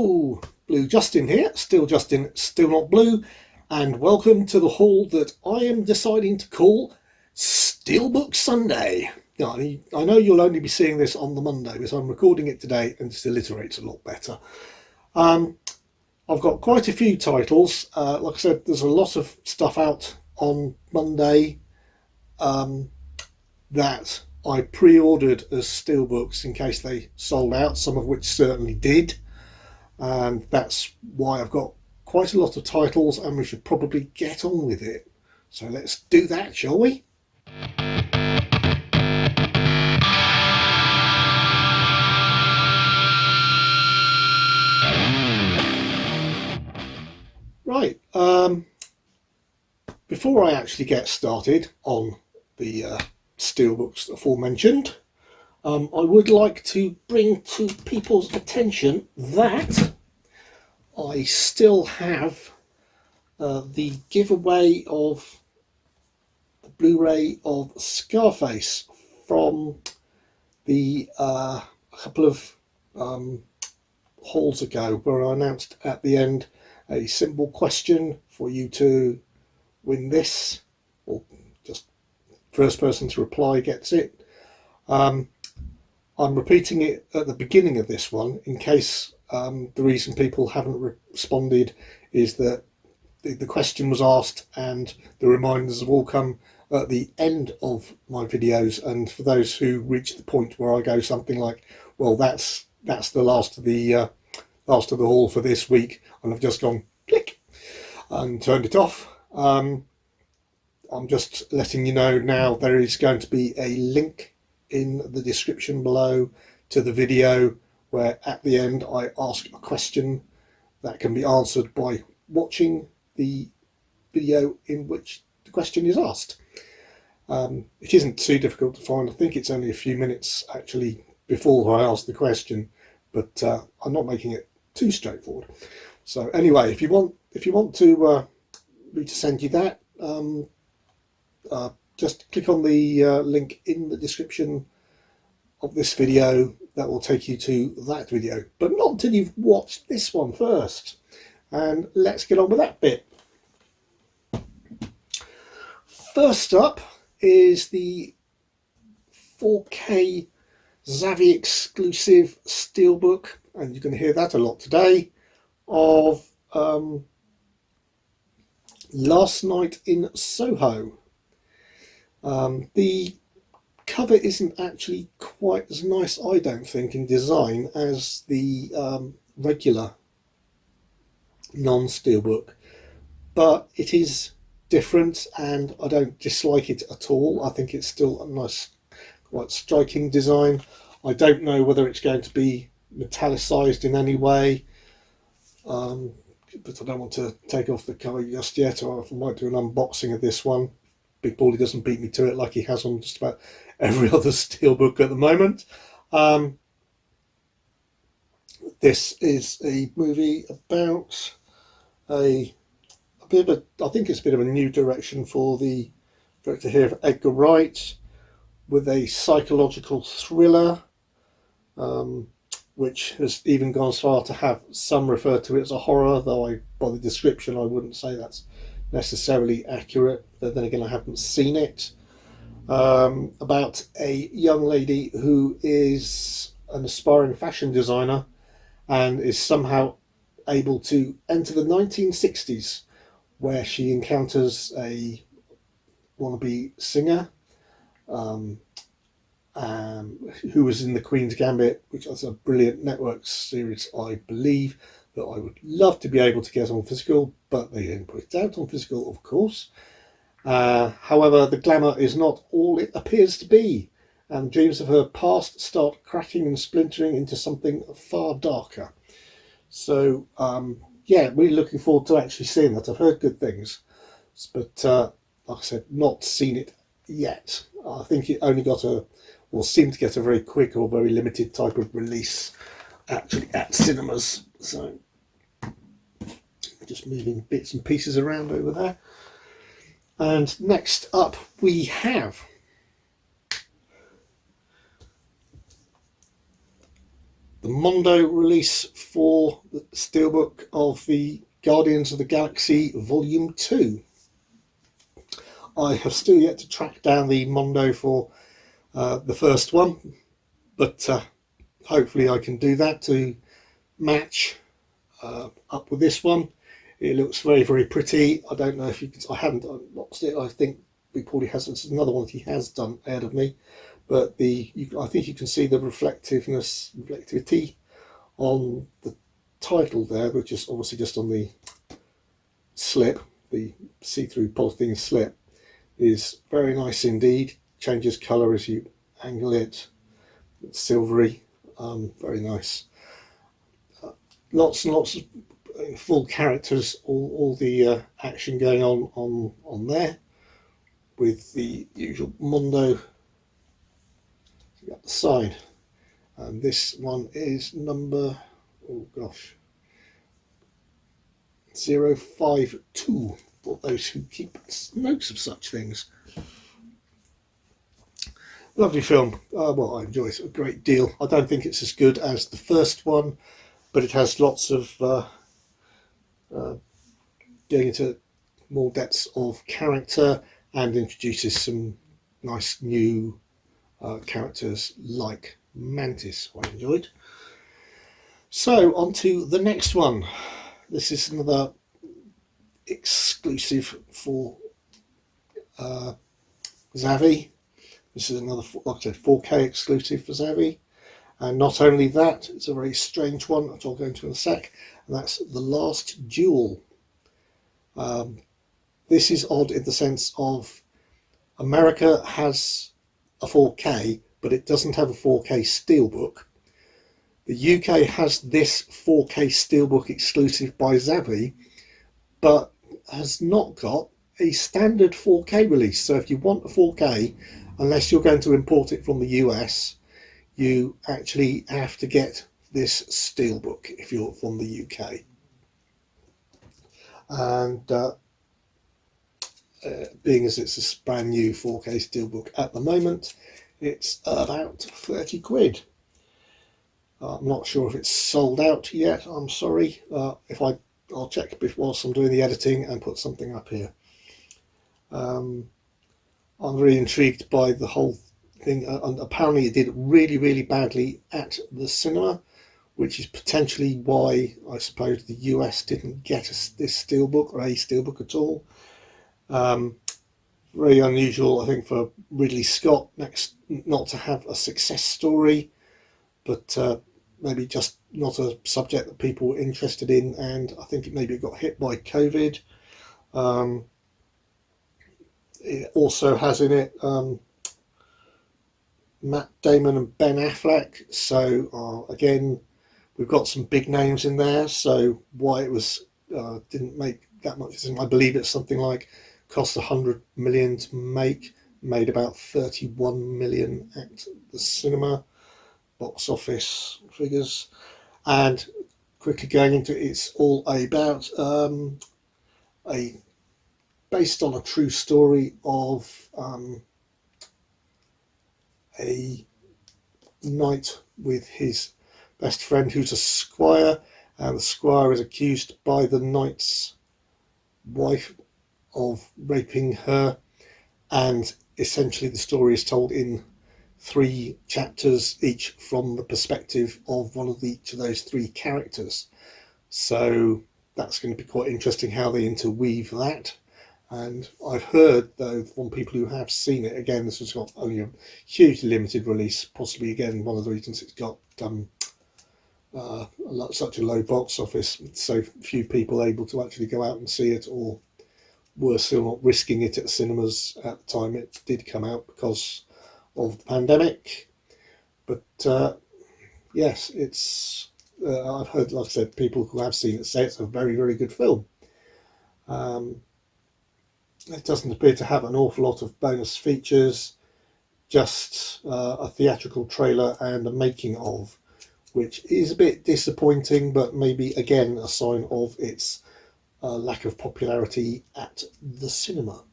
Hello, Blue Justin here, still Justin, still not blue, and welcome to the haul that I am deciding to call Steelbook Sunday. Now, I know you'll only be seeing this on the Monday because I'm recording it today and it still iterates a lot better. I've got quite a few titles. Like I said, there's a lot of stuff out on Monday that I pre-ordered as steelbooks in case they sold out, some of which certainly did. And that's why I've got quite a lot of titles and we should probably get on with it. So let's do that, shall we? Right, before I actually get started on the steelbooks aforementioned, I would like to bring to people's attention that I still have the giveaway of the Blu-ray of Scarface from the a couple of hauls ago, where I announced at the end a simple question for you to win this, or just first person to reply gets it. I'm repeating it at the beginning of this one in case the reason people haven't responded is that the question was asked and the reminders have all come at the end of my videos, and for those who reach the point where I go something like, well, that's the last of the haul for this week, and I've just gone click and turned it off. I'm just letting you know now there is going to be a link in the description below to the video where at the end I ask a question that can be answered by watching the video in which the question is asked. It isn't too difficult to find. I think it's only a few minutes actually before I ask the question, but I'm not making it too straightforward. So anyway, if you want to me to send you that, just click on the link in the description of this video. That will take you to that video, but not until you've watched this one first. And let's get on with that bit. First up is the 4K Zavvi exclusive steelbook, and you're going to hear that a lot today, of Last Night in Soho. The cover isn't actually quite as nice, I don't think, in design as the regular non-steelbook, but it is different and I don't dislike it at all. I think it's still a nice, quite striking design. I don't know whether it's going to be metallicized in any way, but I don't want to take off the cover just yet, or I might do an unboxing of this one. Big Baldy doesn't beat me to it like he has on just about every other steelbook at the moment. This is a movie about a bit of a, I think it's a bit of a new direction for the director here, Edgar Wright, with a psychological thriller, which has even gone as far to have some refer to it as a horror, though by the description I wouldn't say that's necessarily accurate, but then again I haven't seen it. About a young lady who is an aspiring fashion designer and is somehow able to enter the 1960s, where she encounters a wannabe singer who was in the Queen's Gambit, which is a brilliant network series, I believe, that I would love to be able to get on physical, but they didn't put it out on physical, of course. However, the glamour is not all it appears to be, and dreams of her past start cracking and splintering into something far darker. So, yeah, really looking forward to actually seeing that. I've heard good things, but like I said, not seen it yet. I think it only got seemed to get a very quick or very limited type of release actually at cinemas. So just moving bits and pieces around over there. And next up we have the Mondo release for the Steelbook of the Guardians of the Galaxy Volume 2. I have still yet to track down the Mondo for the first one, but hopefully I can do that to match up with this one. It looks very, very pretty. I don't know if you can, I haven't unboxed it. I think he probably has, it's another one that he has done ahead of me, but I think you can see the reflectivity on the title there, which is obviously just on the slip, the see-through polythene slip, is very nice indeed. Changes colour as you angle it. It's silvery, very nice. Lots and lots of full characters, all the action going on there, with the usual Mondo at the side. And this one is number, oh gosh, 052 for those who keep notes of such things. Lovely film. Well, I enjoy it a great deal. I don't think it's as good as the first one, but it has lots of going into more depths of character and introduces some nice new characters like Mantis, I enjoyed. So on to the next one. This is another exclusive for Zavvi. This is another, like I said, 4K exclusive for Zavvi. And not only that, it's a very strange one, which I'll go into in a sec, and that's The Last Duel. This is odd in the sense of America has a 4K, but it doesn't have a 4K Steelbook. The UK has this 4K Steelbook exclusive by Zavvi, but has not got a standard 4K release. So if you want a 4K, unless you're going to import it from the US, you actually have to get this Steelbook if you're from the UK. And being as it's a brand new 4K Steelbook at the moment, it's about 30 quid. I'm not sure if it's sold out yet, I'm sorry. I'll check whilst I'm doing the editing and put something up here. I'm very intrigued by the whole thing, and apparently it did really, really badly at the cinema, which is potentially why I suppose the US didn't get this Steelbook or a Steelbook at all. Very unusual, I think, for Ridley Scott not to have a success story, but maybe just not a subject that people were interested in, and I think maybe it got hit by COVID. It also has in it Matt Damon and Ben Affleck, so again we've got some big names in there. So why it was didn't make that much, I believe it's something like cost 100 million to make, made about 31 million at the cinema box office figures. And quickly going into it, it's all about based on a true story of a knight with his best friend who's a squire, and the squire is accused by the knight's wife of raping her, and essentially the story is told in 3 chapters, each from the perspective of one of each of those 3 characters. So that's going to be quite interesting how they interweave that. And I've heard, though, from people who have seen it, again, this has got only a hugely limited release, possibly, again, one of the reasons it's got such a low box office, so few people able to actually go out and see it, or were still not risking it at cinemas at the time it did come out because of the pandemic. But yes, it's I've heard, like I said, people who have seen it say it's a very, very good film. It doesn't appear to have an awful lot of bonus features, just a theatrical trailer and a making of, which is a bit disappointing, but maybe again a sign of its lack of popularity at the cinema.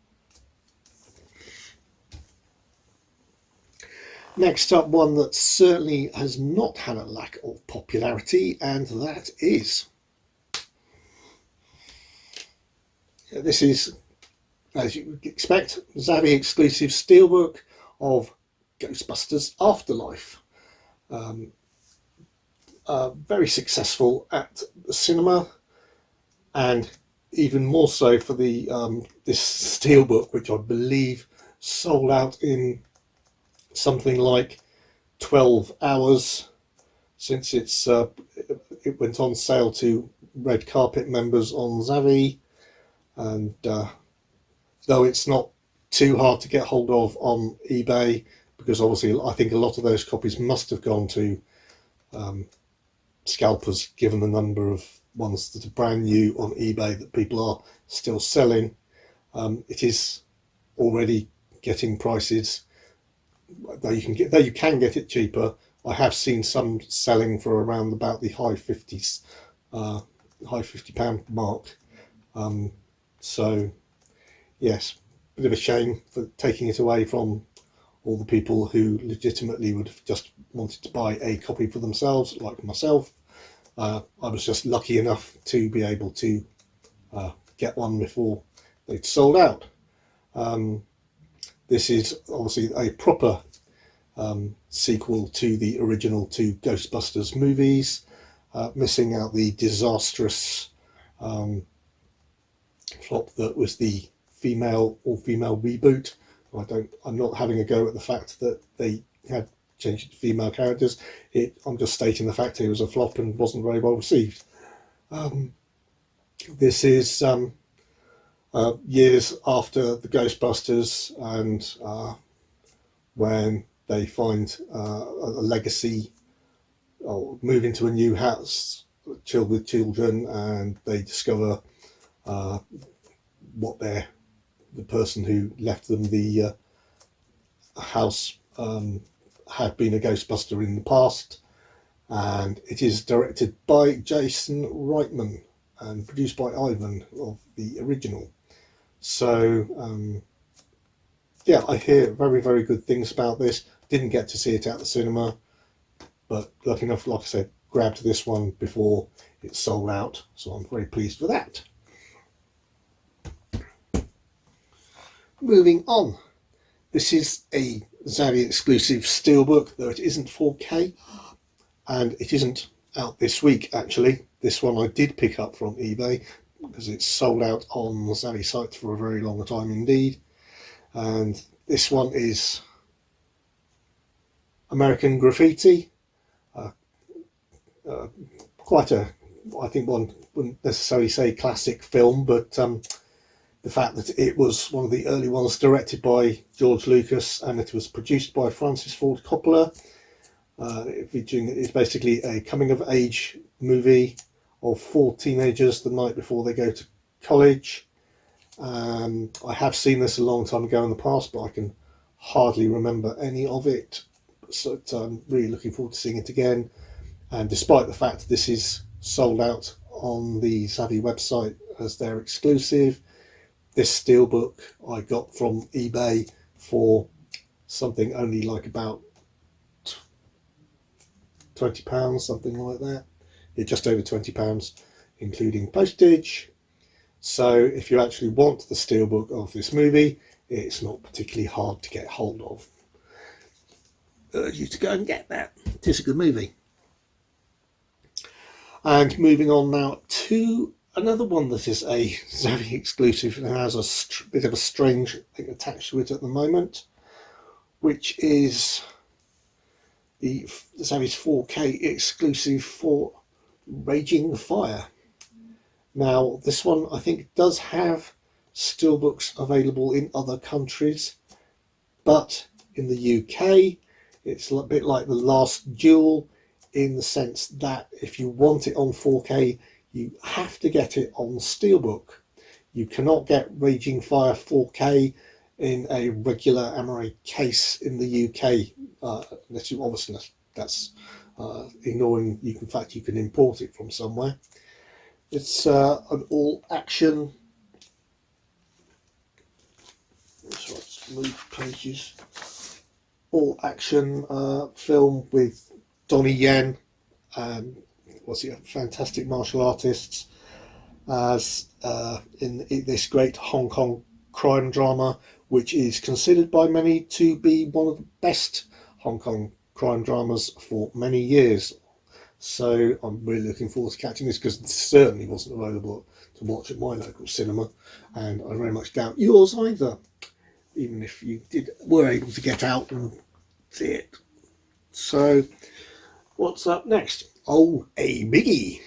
Next up, one that certainly has not had a lack of popularity, and that is, this is, as you would expect, Zavvi exclusive steelbook of Ghostbusters Afterlife. Very successful at the cinema, and even more so for the this steelbook, which I believe sold out in something like 12 hours, since it went on sale to red carpet members on Zavvi, and though it's not too hard to get hold of on eBay, because obviously I think a lot of those copies must have gone to scalpers, given the number of ones that are brand new on eBay that people are still selling. It is already getting prices, though you can get it cheaper. I have seen some selling for around about the high 50s, high £50 mark. So yes, bit of a shame for taking it away from all the people who legitimately would have just wanted to buy a copy for themselves, like myself. I was just lucky enough to be able to get one before they'd sold out. This is obviously a proper sequel to the original two Ghostbusters movies, missing out the disastrous flop that was the all-female reboot. I'm not having a go at the fact that they had changed to female characters. I'm just stating the fact it was a flop and wasn't very well received. This is years after the Ghostbusters, and when they find a legacy, or move into a new house filled with children, and they discover what the person who left them the house had been a Ghostbuster in the past. And it is directed by Jason Reitman and produced by Ivan of the original. So yeah, I hear very, very good things about this. Didn't get to see it at the cinema, but lucky enough, like I said, grabbed this one before it sold out, so I'm very pleased with that. Moving on, this is a Zavvi exclusive steelbook, though it isn't 4K, and it isn't out this week actually. This one I did pick up from eBay because it's sold out on the Zavvi site for a very long time indeed. And this one is American Graffiti. Quite a, I think one wouldn't necessarily say classic film, but the fact that it was one of the early ones directed by George Lucas, and it was produced by Francis Ford Coppola. It's basically a coming-of-age movie of 4 teenagers the night before they go to college. I have seen this a long time ago in the past, but I can hardly remember any of it. So I'm really looking forward to seeing it again. And despite the fact this is sold out on the Zavvi website as their exclusive, this steelbook I got from eBay for something only like about £20, something like that. Yeah, just over £20, including postage. So if you actually want the steelbook of this movie, it's not particularly hard to get hold of. Urge you to go and get that. It is a good movie. And moving on now to another one that is a Zavvi exclusive and has a bit of a strange thing attached to it at the moment, which is the Zavvi's 4K exclusive for Raging Fire. Now, this one I think does have steelbooks available in other countries, but in the UK it's a bit like the Last Duel, in the sense that if you want it on 4K, you have to get it on steelbook. You cannot get Raging Fire 4K in a regular Amaray case in the UK, unless you obviously, that's ignoring, in fact you can import it from somewhere. It's an all action, so let's move pages. all-action film with Donnie Yen and was he a fantastic martial artists as in this great Hong Kong crime drama, which is considered by many to be one of the best Hong Kong crime dramas for many years. So I'm really looking forward to catching this because it certainly wasn't available to watch at my local cinema, and I very much doubt yours either, even if you were able to get out and see it. So what's up next? Oh, a biggie.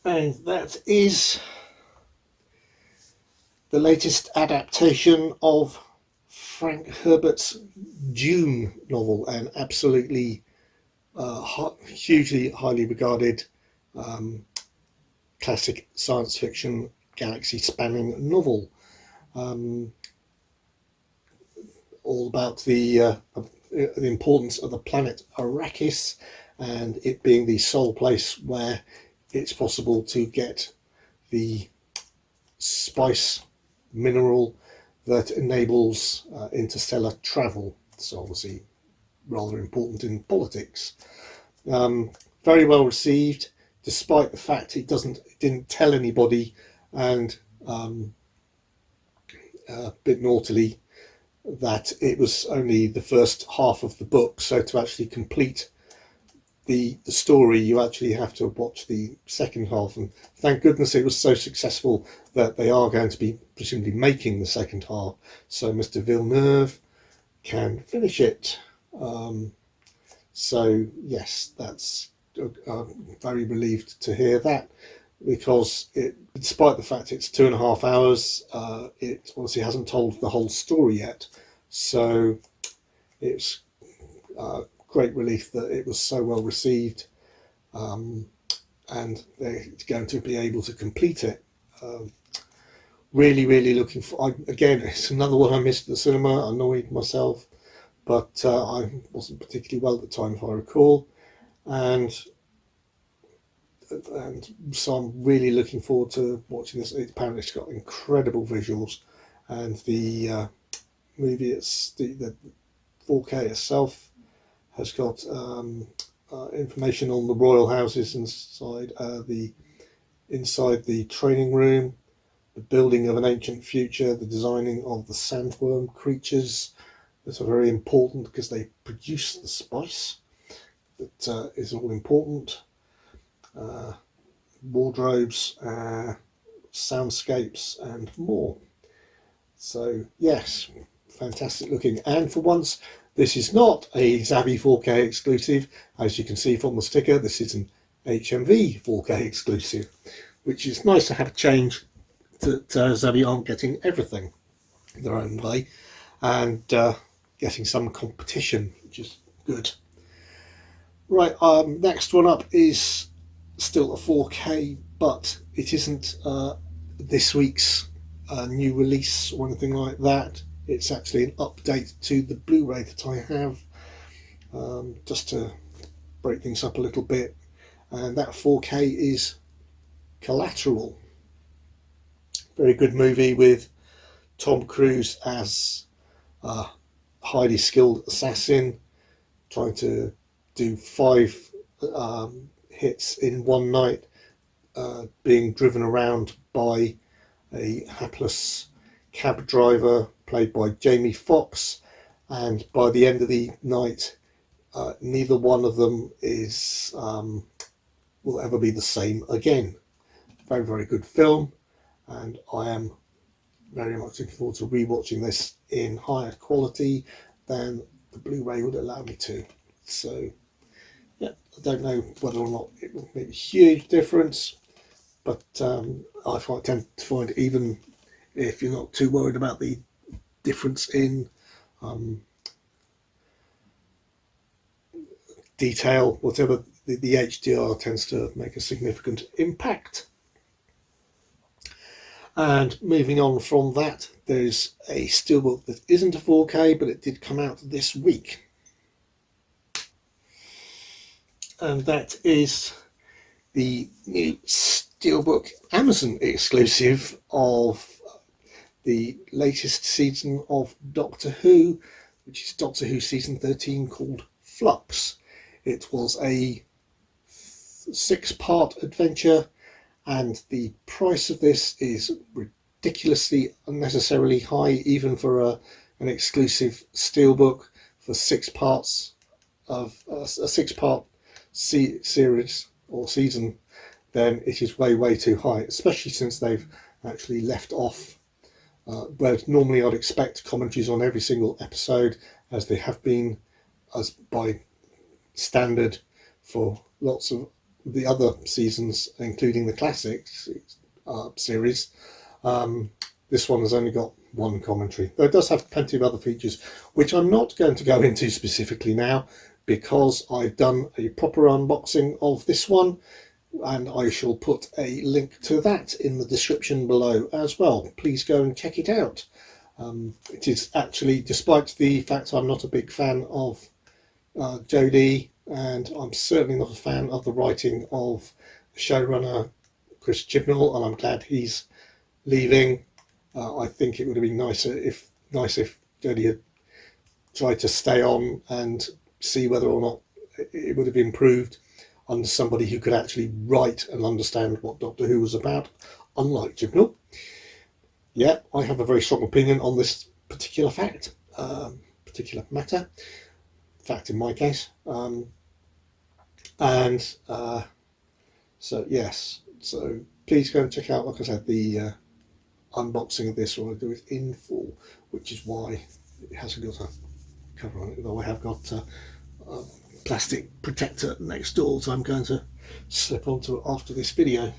And that is the latest adaptation of Frank Herbert's Dune novel, an absolutely hugely highly regarded classic science fiction galaxy spanning novel, all about the importance of the planet Arrakis and it being the sole place where it's possible to get the spice mineral that enables interstellar travel. So obviously rather important in politics. Very well received, despite the fact it didn't tell anybody, and a bit naughtily that it was only the first half of the book. So to actually complete the story, you actually have to watch the second half. And thank goodness it was so successful that they are going to be presumably making the second half. So Mr. Villeneuve can finish it. So yes, that's very relieved to hear that, because despite the fact it's 2.5 hours, it obviously hasn't told the whole story yet. So it's great relief that it was so well received, and they're going to be able to complete it. Really looking for. Again, it's another one I missed at the cinema. Annoyed myself. But I wasn't particularly well at the time, if I recall, and so I'm really looking forward to watching this. Apparently, it's got incredible visuals, and the movie, the 4K itself has got information on the royal houses inside the training room, the building of an ancient future, the designing of the sandworm creatures. That's very important because they produce the spice that is all important. Wardrobes, soundscapes and more. So yes, fantastic looking. And for once, this is not a Zavvi 4K exclusive. As you can see from the sticker, this is an HMV 4K exclusive, which is nice to have a change that Zavvi aren't getting everything their own way, and getting some competition, which is good. Right, next one up is still a 4K, but it isn't this week's new release or anything like that. It's actually an update to the Blu-ray that I have, just to break things up a little bit. And that 4K is Collateral. Very good movie with Tom Cruise as a highly skilled assassin trying to do 5 hits in one night, being driven around by a hapless cab driver played by Jamie Foxx, and by the end of the night neither one of them will ever be the same again. Very good film, and I am very much looking forward to rewatching this in higher quality than the Blu-ray would allow me to. So yeah, I don't know whether or not it will make a huge difference, but I tend to find, even if you're not too worried about the difference in detail, whatever, the HDR tends to make a significant impact. And moving on from that, there's a Steelbook that isn't a 4K, but it did come out this week. And that is the new Steelbook Amazon exclusive of the latest season of Doctor Who, which is Doctor Who Season 13 called Flux. It was a 6-part adventure, and the price of this is ridiculously unnecessarily high, even for an exclusive Steelbook for 6 parts of a 6-part series or season. Then it is way too high, especially since they've actually left off where normally I'd expect commentaries on every single episode, as they have been as by standard for lots of the other seasons, including the classics series. This one has only got one commentary, though it does have plenty of other features, which I'm not going to go into specifically now, because I've done a proper unboxing of this one, and I shall put a link to that in the description below as well. Please go and check it out. It is actually, despite the fact I'm not a big fan of Jodie, and I'm certainly not a fan of the writing of showrunner Chris Chibnall, and I'm glad he's leaving. I think it would have been nice if Jodie had tried to stay on and see whether or not it would have improved under somebody who could actually write and understand what Doctor Who was about, unlike Chibnall. Yeah, I have a very strong opinion on this particular particular matter. Fact in my case. So yes, so please go and check out, like I said, the unboxing of this one. I do it in full, which is why it hasn't got a cover on it, though I have got a plastic protector next door, so I'm going to slip onto it after this video.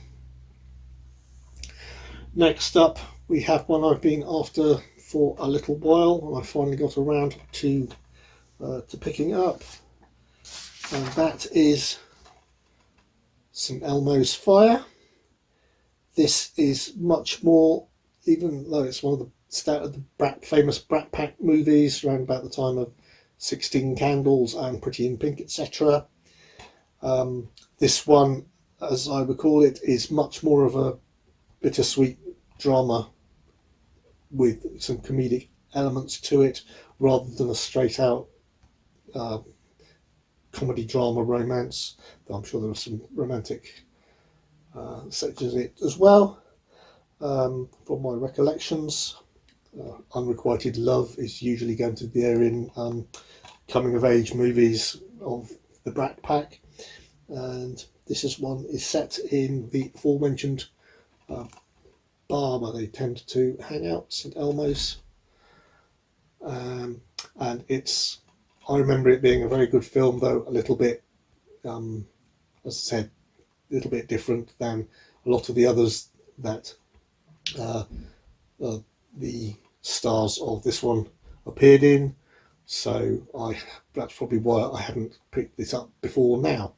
Next up, we have one I've been after for a little while, and I finally got around to picking up, and that is some Elmos Fire. This is much more, even though it's one of the famous Brat Pack movies around about the time of 16 Candles and Pretty in Pink, etc. This one, as I recall it, is much more of a bittersweet drama with some comedic elements to it, rather than a straight out comedy drama romance. Though I'm sure there are some romantic sections in it as well. From my recollections, unrequited love is usually going to be there in coming of age movies of the Brat Pack, and this is set in the aforementioned bar where they tend to hang out, St Elmo's, and I remember it being a very good film, though a little bit, as I said, a little bit different than a lot of the others that the stars of this one appeared in. So that's probably why I hadn't picked this up before now.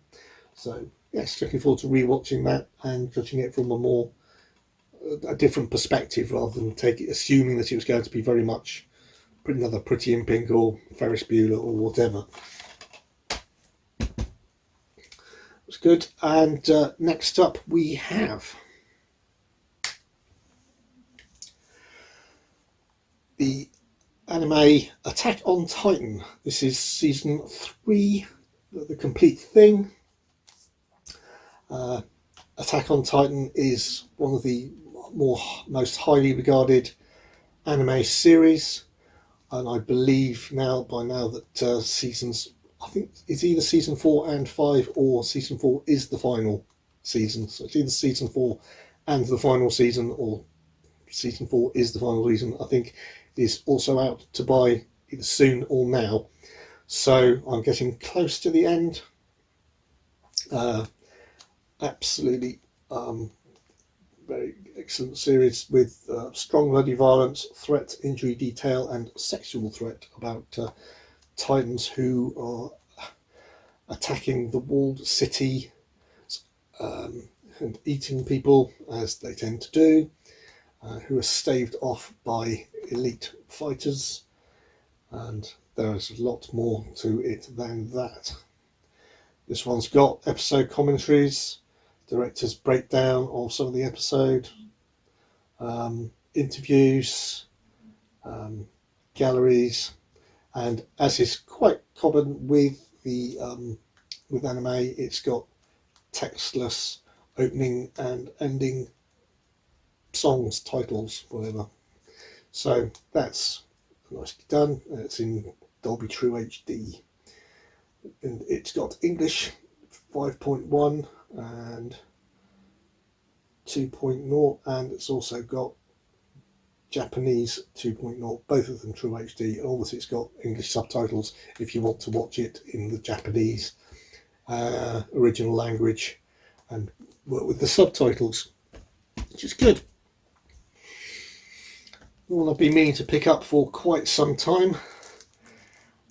So yes, looking forward to rewatching that and judging it from a different perspective, rather than assuming that it was going to be very much another Pretty in Pink or Ferris Bueller or whatever. That's good. And next up we have the anime Attack on Titan. This is season 3, the complete thing. Attack on Titan is one of the most highly regarded anime series, and I believe by now that seasons, I think it's either season 4 and 5, or season 4 is the final season. So it's either season 4 and the final season, or season 4 is the final season. I think it is also out to buy either soon or now. So I'm getting close to the end. Absolutely very excellent series with strong bloody violence, threat, injury detail, and sexual threat about Titans who are attacking the walled city and eating people, as they tend to do, who are staved off by elite fighters, and there is a lot more to it than that. This one's got episode commentaries, director's breakdown of some of the episode, interviews, galleries, and as is quite common with the with anime, it's got textless opening and ending songs, titles, whatever. So that's nicely done. It's in Dolby True HD, and it's got English 5.1 and 2.0, and it's also got Japanese 2.0, both of them True HD. Obviously it's got English subtitles if you want to watch it in the Japanese original language and work with the subtitles, which is good. One I've been meaning to pick up for quite some time,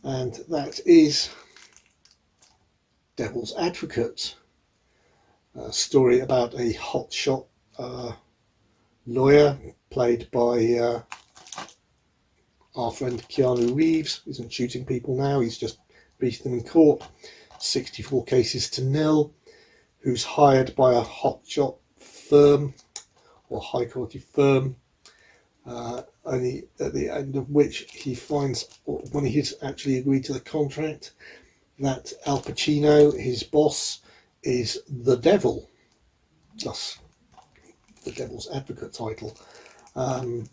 and that is Devil's Advocate, a story about a hotshot lawyer played by our friend Keanu Reeves. He isn't shooting people now, he's just beating them in court, 64 cases to nil, who's hired by a hotshot firm or high quality firm, only at the end of which he finds, when he's actually agreed to the contract, that Al Pacino, his boss, is the devil, thus the Devil's Advocate title. I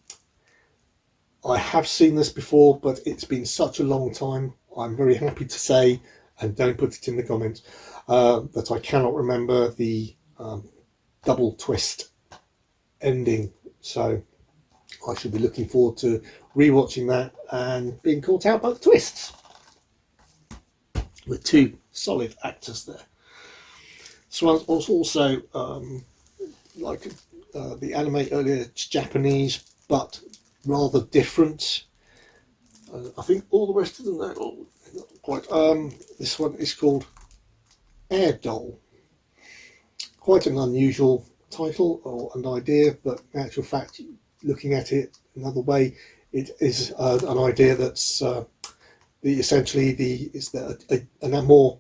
have seen this before, but it's been such a long time, I'm very happy to say, and don't put it in the comments, that I cannot remember the double twist ending. So I should be looking forward to rewatching that and being caught out by the twists, with two solid actors there. So I was also like the anime earlier, it's Japanese but rather different. I think all the rest of them are not quite. This one is called Air Doll. Quite an unusual title or an idea, but in actual fact, looking at it another way, it is an idea that's a more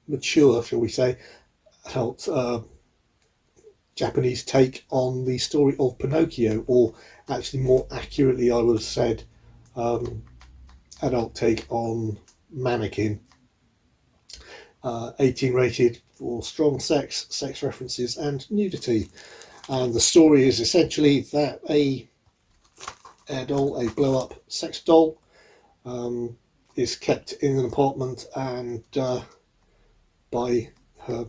mature, shall we say, adult Japanese take on the story of Pinocchio, or actually more accurately I would have said adult take on Mannequin. 18 rated for strong sex references and nudity, and the story is essentially that a air doll, a blow up sex doll, is kept in an apartment, and by her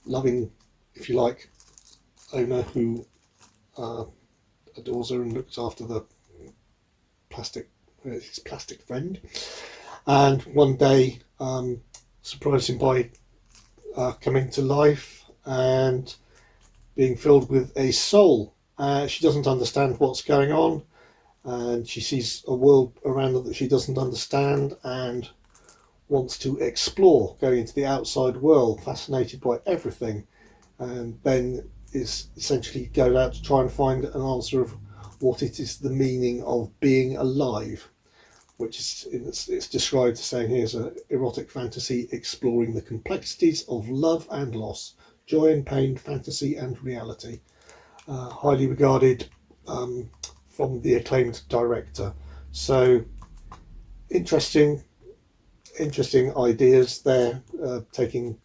loving, if you like, owner, who adores her and looks after the his plastic friend, and one day surprised him by coming to life and being filled with a soul. She doesn't understand what's going on, and she sees a world around her that she doesn't understand and wants to explore, going into the outside world, fascinated by everything, and then is essentially going out to try and find an answer of what it is, the meaning of being alive, which is, it's described as saying here's an erotic fantasy exploring the complexities of love and loss, joy and pain, fantasy and reality. Highly regarded from the acclaimed director. So interesting ideas there, taking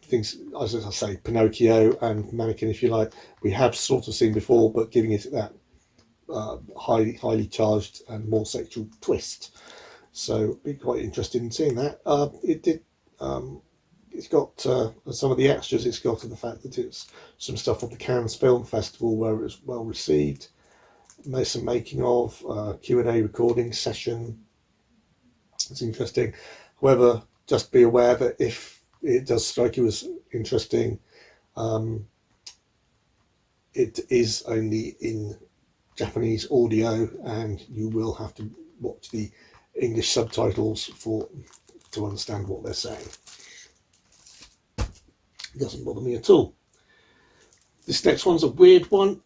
things, as I say, Pinocchio and Mannequin, if you like, we have sort of seen before, but giving it that highly charged and more sexual twist. So be quite interested in seeing that. It's got some of the extras. It's got to the fact that it's some stuff from the Cannes Film Festival where it was well received. Made some making of, Q&A recording session. It's interesting. However, just be aware that if it does strike you as interesting, it is only in Japanese audio, and you will have to watch the English subtitles to understand what they're saying. It doesn't bother me at all. This next one's a weird one,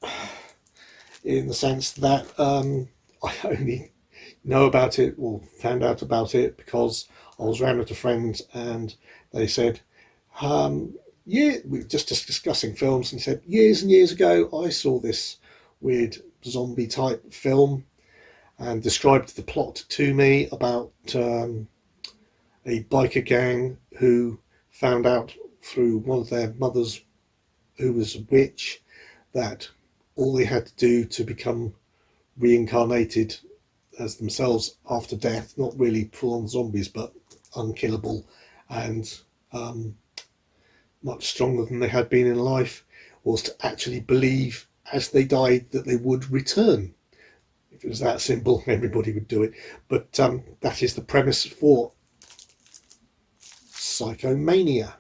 in the sense that I only know about it, or found out about it, because I was round at a friend's and they said, we were just discussing films, and said, years and years ago I saw this weird zombie type film, and described the plot to me about a biker gang who found out through one of their mothers, who was a witch, that all they had to do to become reincarnated as themselves after death, not really full-on zombies, but unkillable and much stronger than they had been in life, was to actually believe as they died that they would return. If it was that simple, everybody would do it. But that is the premise for Psychomania.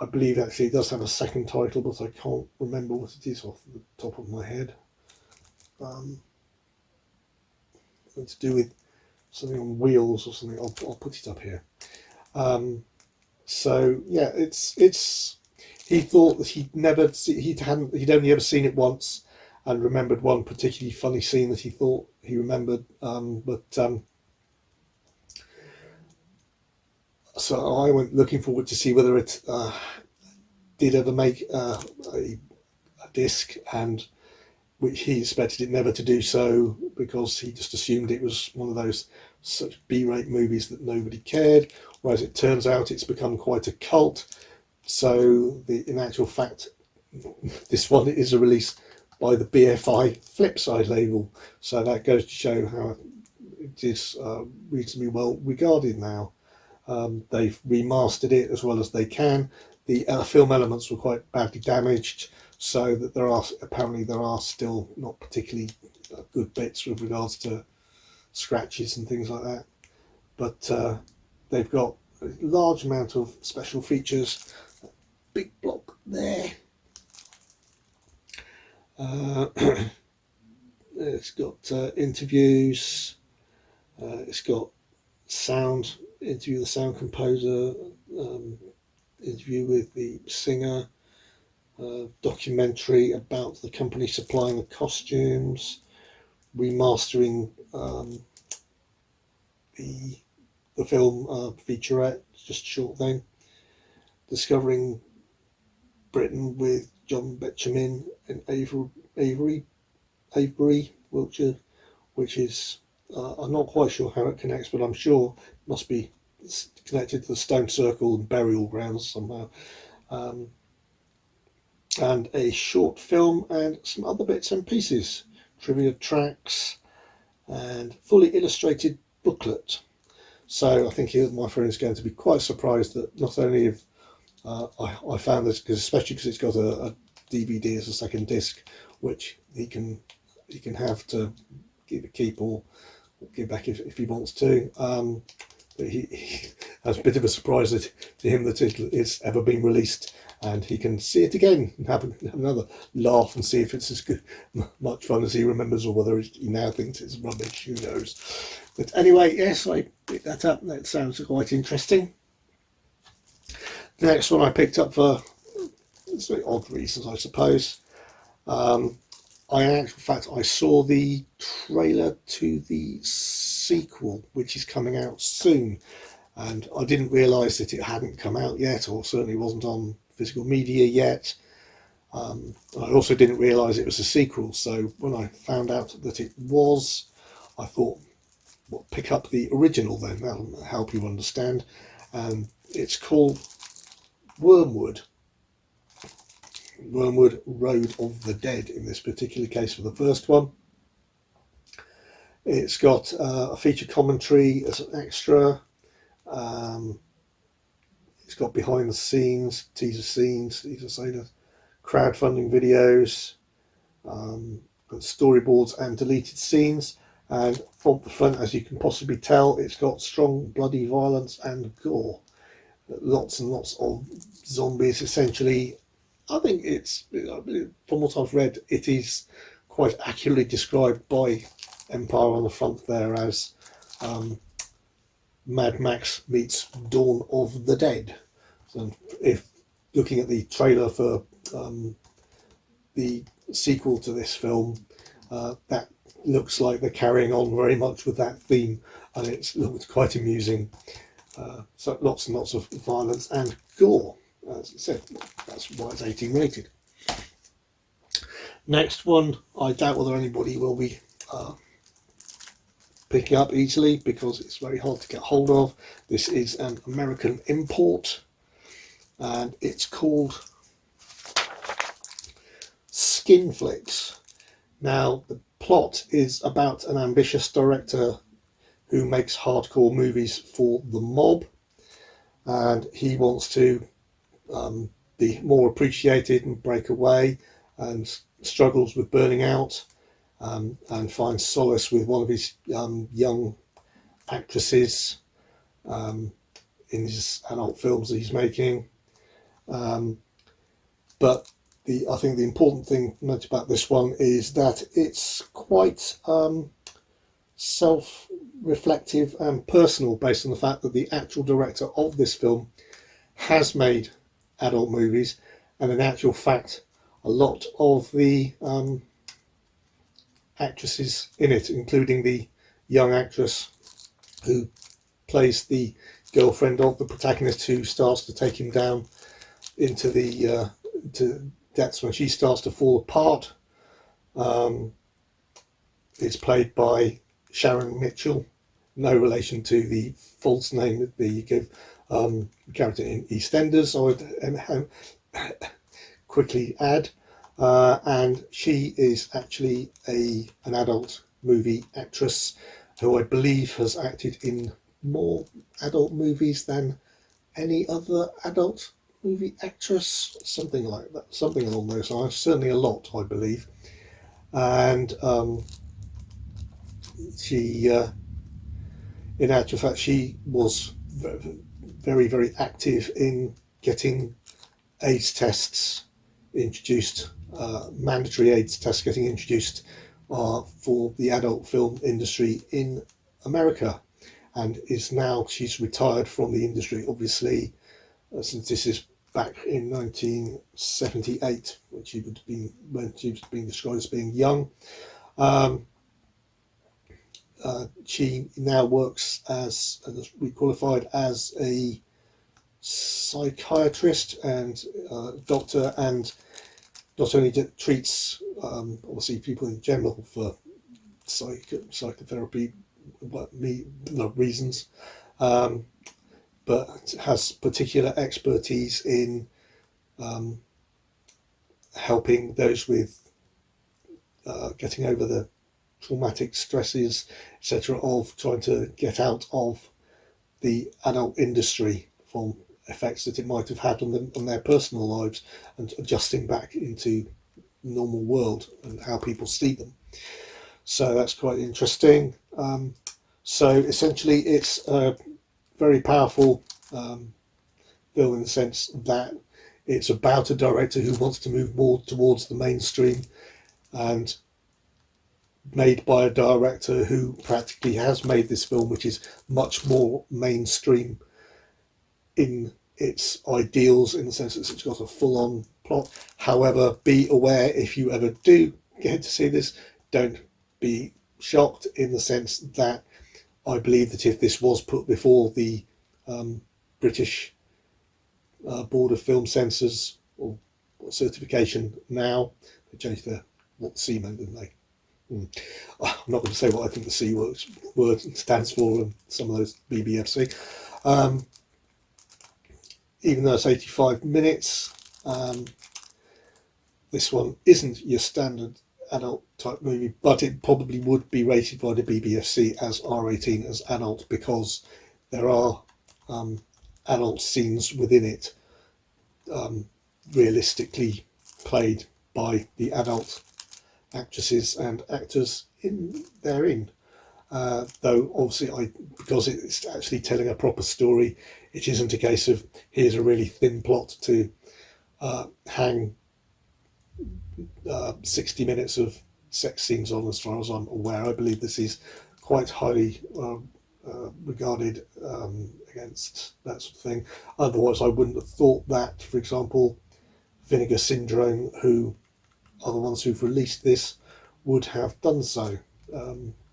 I believe actually it does have a second title, but I can't remember what it is off the top of my head. It's to do with something on wheels or something. I'll put it up here. So yeah, it's. He thought that he'd only ever seen it once, and remembered one particularly funny scene that he thought he remembered. So I went looking forward to see whether it did ever make a disc, and which he expected it never to do so, because he just assumed it was one of those such B-rate movies that nobody cared, whereas it turns out it's become quite a cult. So in actual fact, this one is a release by the BFI Flipside label, so that goes to show how it is reasonably well regarded now. They've remastered it as well as they can. The film elements were quite badly damaged, so that there are still not particularly good bits with regards to scratches and things like that. But they've got a large amount of special features. Big block there. It's got interviews. It's got sound. Interview with the sound composer, interview with the singer, documentary about the company supplying the costumes, remastering the film featurette, just a short thing, discovering Britain with John Betjeman in Avebury, Wiltshire, which is I'm not quite sure how it connects, but I'm sure it must be connected to the Stone Circle and burial grounds somehow. And a short film and some other bits and pieces, trivia tracks, and fully illustrated booklet. So I think my friend is going to be quite surprised that not only have I found this, especially because it's got a DVD as a second disc, which he can have to keep or give back if he wants to. But he has a bit of a surprise to him that it is ever been released, and he can see it again and have another laugh and see if it's as good, much fun as he remembers, or whether he now thinks it's rubbish. Who knows? But anyway, yes, I picked that up. That sounds quite interesting. The next one I picked up for very odd reasons, I suppose. In actual fact, I saw the trailer to the sequel, which is coming out soon, and I didn't realise that it hadn't come out yet, or certainly wasn't on physical media yet. I also didn't realise it was a sequel, so when I found out that it was, I thought, well, pick up the original then, that'll help you understand. And it's called Wormwood. Wormwood Road of the Dead in this particular case for the first one. It's got a feature commentary as an extra. It's got behind the scenes, teaser trailers, crowdfunding videos, got storyboards and deleted scenes. And from the front, as you can possibly tell, it's got strong bloody violence and gore. Lots and lots of zombies, essentially. I think it's, from what I've read, it is quite accurately described by Empire on the front there as Mad Max meets Dawn of the Dead. So if looking at the trailer for the sequel to this film, that looks like they're carrying on very much with that theme, and it looks quite amusing. So lots and lots of violence and gore. As I said, that's why it's 18 rated. Next one, I doubt whether anybody will be picking up easily because it's very hard to get hold of. This is an American import, and it's called Skinflix. Now, the plot is about an ambitious director who makes hardcore movies for the mob, and he wants to be more appreciated and break away, and struggles with burning out, and finds solace with one of his young actresses in his adult films that he's making. But I think the important thing about this one is that it's quite self-reflective and personal, based on the fact that the actual director of this film has made adult movies, and in actual fact a lot of the actresses in it, including the young actress who plays the girlfriend of the protagonist, who starts to take him down into the that's when she starts to fall apart. It's played by Sharon Mitchell, no relation to the false name that you give character in EastEnders, I would quickly add. And she is actually an adult movie actress who I believe has acted in more adult movies than any other adult movie actress, something like that, something along those lines, certainly a lot, I believe. And she, in actual fact, she was very, very active in getting AIDS tests introduced, mandatory AIDS tests getting introduced for the adult film industry in America, and she's retired from the industry, obviously, since this is back in 1978, when she was being described as being young. She now works as requalified as a psychiatrist and doctor, and not only treats obviously people in general for psychotherapy reasons, but has particular expertise in helping those with getting over the traumatic stresses, etc., of trying to get out of the adult industry from effects that it might have had on them, on their personal lives, and adjusting back into the normal world and how people see them. So that's quite interesting. So essentially it's a very powerful film in the sense that it's about a director who wants to move more towards the mainstream, and made by a director who practically has made this film, which is much more mainstream in its ideals, in the sense that it's got a full-on plot. However, be aware, if you ever do get to see this, don't be shocked, in the sense that I believe that if this was put before the British Board of Film Censors, or certification now, they changed what C meant, didn't they? I'm not going to say what I think the C word stands for, and some of those BBFC. Even though it's 85 minutes, this one isn't your standard adult type movie, but it probably would be rated by the BBFC as R18, as adult, because there are adult scenes within it, realistically played by the adult actresses and actors therein. Though obviously, because it's actually telling a proper story, it isn't a case of here's a really thin plot to hang 60 minutes of sex scenes on, as far as I'm aware. I believe this is quite highly regarded against that sort of thing. Otherwise, I wouldn't have thought that, for example, Vinegar Syndrome, who are the ones who've released this, would have done so.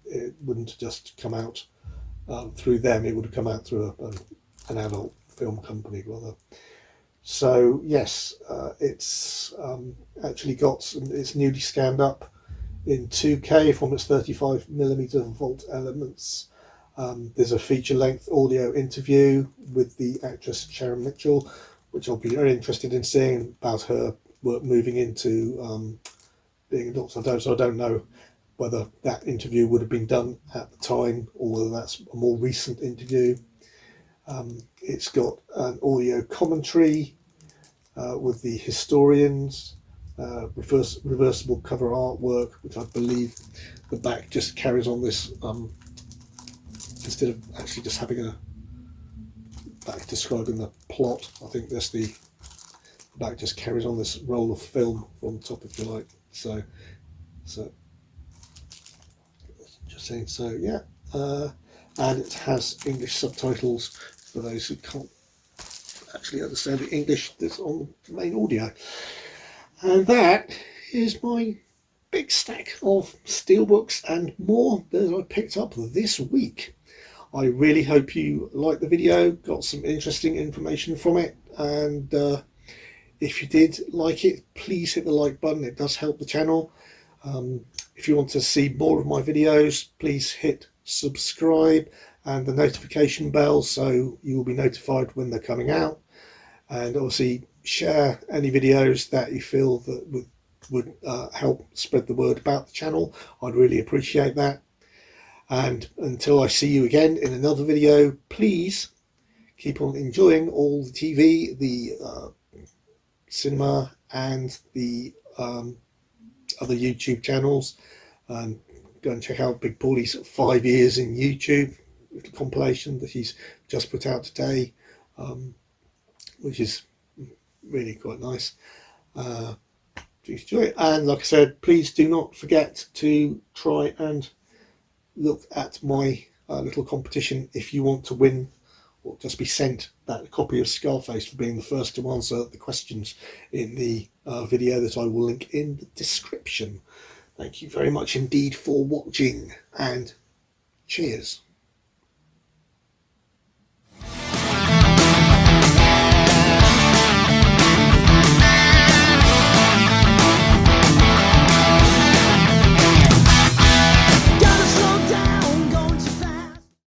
It wouldn't have just come out through them, it would have come out through an adult film company rather. So yes, it's actually got it's newly scanned up in 2K from its 35mm Volt Elements. There's a feature-length audio interview with the actress Sharon Mitchell, which I'll be very interested in seeing, about her work moving into being a doctor. So I don't know whether that interview would have been done at the time or whether that's a more recent interview. It's got an audio commentary with the historians, reversible cover artwork, which I believe the back just carries on this, instead of actually just having a back describing the plot. I think that's the back just carries on this roll of film from the top, if you like. So just saying. So yeah, and it has English subtitles for those who can't actually understand the English that's on the main audio. And that is my big stack of steelbooks and more that I picked up this week. I really hope you liked the video, got some interesting information from it, and if you did like it, please hit the like button. It does help the channel. If you want to see more of my videos, please hit subscribe and the notification bell so you will be notified when they're coming out. And obviously share any videos that you feel that would help spread the word about the channel. I'd really appreciate that. And until I see you again in another video, please keep on enjoying all the TV, the cinema, and the other YouTube channels. And go and check out Big Paulie's 5 years in YouTube, little compilation that he's just put out today, which is really quite nice. Please enjoy it. And like I said, please do not forget to try and look at my little competition if you want to win or just be sent that copy of Scarface for being the first to answer the questions in the video that I will link in the description. Thank you very much indeed for watching, and cheers.